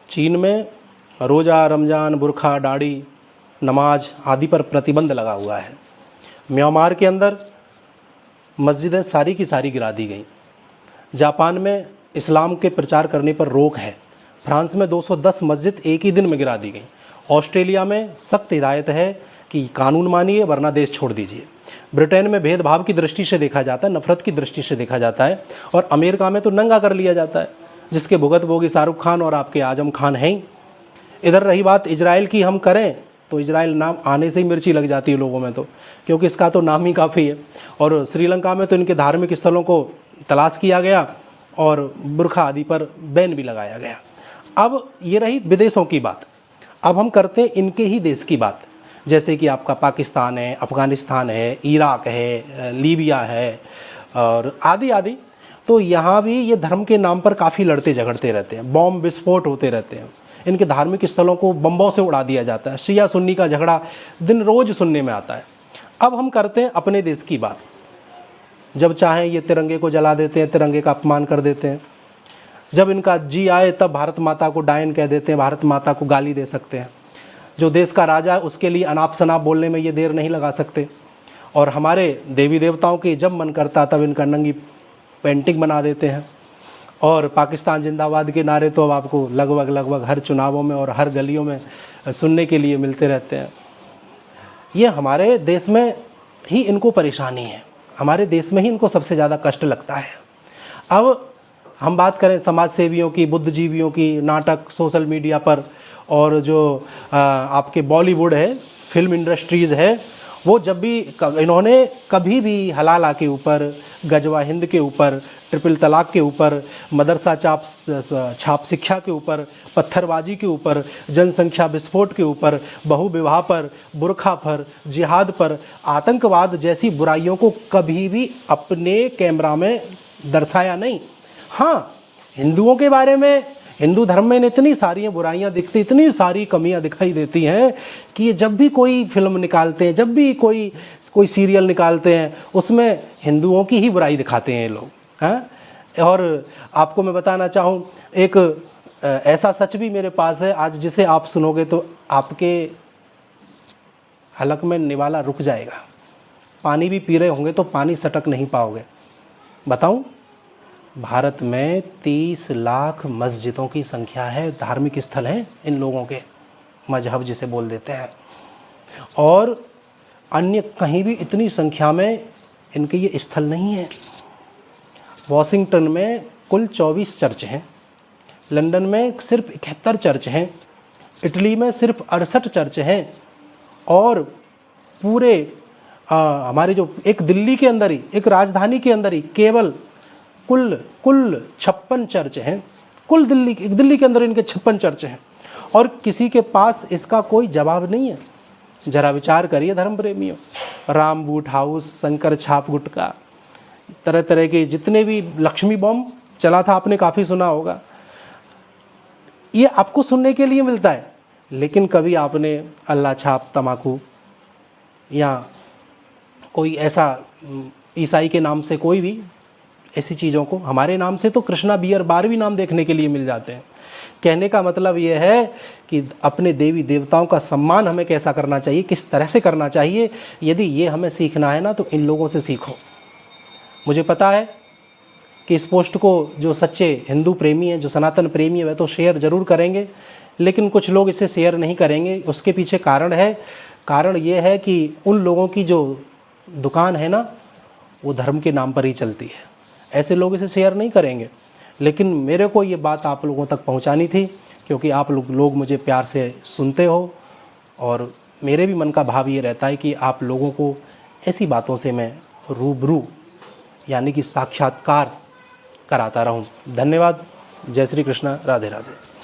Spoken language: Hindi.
चीन में रोज़ा, रमज़ान, बुरखा, दाढ़ी, नमाज आदि पर प्रतिबंध लगा हुआ है। म्यांमार के अंदर मस्जिदें सारी की सारी गिरा दी गईं। जापान में इस्लाम के प्रचार करने पर रोक है। फ्रांस में 210 मस्जिद एक ही दिन में गिरा दी गई। ऑस्ट्रेलिया में सख्त हिदायत है कि कानून मानिए वरना देश छोड़ दीजिए। ब्रिटेन में भेदभाव की दृष्टि से देखा जाता है, नफरत की दृष्टि से देखा जाता है। और अमेरिका में तो नंगा कर लिया जाता है, जिसके भुगत भोगी शाहरुख खान और आपके आजम खान हैं ही। इधर रही बात इजराइल की, हम करें तो इजराइल नाम आने से ही मिर्ची लग जाती है लोगों में, तो क्योंकि इसका तो नाम ही काफ़ी है। और श्रीलंका में तो इनके धार्मिक स्थलों को तलाश किया गया और बुरखा आदि पर बैन भी लगाया गया। अब ये रही विदेशों की बात। अब हम करते हैं इनके ही देश की बात, जैसे कि आपका पाकिस्तान है, अफ़गानिस्तान है, इराक है, लीबिया है और आदि आदि। तो यहाँ भी ये धर्म के नाम पर काफ़ी लड़ते झगड़ते रहते हैं, बॉम्ब विस्फोट होते रहते हैं, इनके धार्मिक स्थलों को बम्बों से उड़ा दिया जाता है। शिया सुन्नी का झगड़ा दिन रोज़ सुनने में आता है। अब हम करते हैं अपने देश की बात। जब चाहें ये तिरंगे को जला देते हैं, तिरंगे का अपमान कर देते हैं। जब इनका जी आए तब भारत माता को डायन कह देते हैं, भारत माता को गाली दे सकते हैं। जो देश का राजा है उसके लिए अनाप शनाप बोलने में ये देर नहीं लगा सकते। और हमारे देवी देवताओं के जब मन करता तब इनका नंगी पेंटिंग बना देते हैं। और पाकिस्तान जिंदाबाद के नारे तो अब आपको लगभग हर चुनावों में और हर गलियों में सुनने के लिए मिलते रहते हैं। ये हमारे देश में ही इनको परेशानी है, हमारे देश में ही इनको सबसे ज़्यादा कष्ट लगता है। अब हम बात करें समाज सेवियों की, बुद्धिजीवियों की, नाटक सोशल मीडिया पर, और जो आपके बॉलीवुड है, फिल्म इंडस्ट्रीज़ है, वो जब भी इन्होंने कभी भी हलाला के ऊपर, गजवा हिंद के ऊपर, ट्रिपल तलाक के ऊपर, मदरसा छाप शिक्षा के ऊपर, पत्थरबाजी के ऊपर, जनसंख्या विस्फोट के ऊपर, बहु विवाह पर, बुरखा पर, जिहाद पर, आतंकवाद जैसी बुराइयों को कभी भी अपने कैमरा में दर्शाया नहीं। हाँ, हिंदुओं के बारे में, हिंदू धर्म में इतनी सारी बुराइयां दिखती, इतनी सारी कमियां दिखाई देती हैं कि ये जब भी कोई फिल्म निकालते हैं, जब भी कोई सीरियल निकालते हैं, उसमें हिंदुओं की ही बुराई दिखाते हैं ये लोग, हैं। और आपको मैं बताना चाहूँ, एक ऐसा सच भी मेरे पास है आज, जिसे आप सुनोगे तो आपके हलक में निवाला रुक जाएगा। पानी भी पी रहे होंगे तो पानी सटक नहीं पाओगे। बताऊं, भारत में 30 लाख मस्जिदों की संख्या है, धार्मिक स्थल हैं इन लोगों के, मजहब जिसे बोल देते हैं। और अन्य कहीं भी इतनी संख्या में इनके ये स्थल नहीं हैं। वॉशिंगटन में कुल 24 चर्च हैं, लंदन में सिर्फ 71 चर्च हैं, इटली में सिर्फ 68 चर्च हैं, और पूरे हमारे जो एक दिल्ली के अंदर ही, एक राजधानी के अंदर ही केवल कुल 56 चर्च हैं। कुल दिल्ली के अंदर इनके 56 चर्च हैं, और किसी के पास इसका कोई जवाब नहीं है। जरा विचार करिए धर्म प्रेमियों, राम बूट हाउस, शंकर छाप गुटका, तरह तरह के जितने भी, लक्ष्मी बॉम्ब चला था, आपने काफ़ी सुना होगा। ये आपको सुनने के लिए मिलता है, लेकिन कभी आपने अल्लाह छाप तमाकू या कोई ऐसा ईसाई के नाम से कोई भी ऐसी चीज़ों को, हमारे नाम से तो कृष्णा बियर बार भी नाम देखने के लिए मिल जाते हैं। कहने का मतलब ये है कि अपने देवी देवताओं का सम्मान हमें कैसा करना चाहिए, किस तरह से करना चाहिए, यदि ये हमें सीखना है ना तो इन लोगों से सीखो। मुझे पता है कि इस पोस्ट को जो सच्चे हिंदू प्रेमी हैं, जो सनातन प्रेमी है, वह तो शेयर ज़रूर करेंगे, लेकिन कुछ लोग इसे शेयर नहीं करेंगे। उसके पीछे कारण है। कारण ये है कि उन लोगों की जो दुकान है ना, वो धर्म के नाम पर ही चलती है। ऐसे लोग इसे शेयर नहीं करेंगे, लेकिन मेरे को ये बात आप लोगों तक पहुंचानी थी, क्योंकि आप लोग मुझे प्यार से सुनते हो, और मेरे भी मन का भाव ये रहता है कि आप लोगों को ऐसी बातों से मैं रूबरू, यानी कि साक्षात्कार कराता रहूं। धन्यवाद। जय श्री कृष्ण। राधे राधे।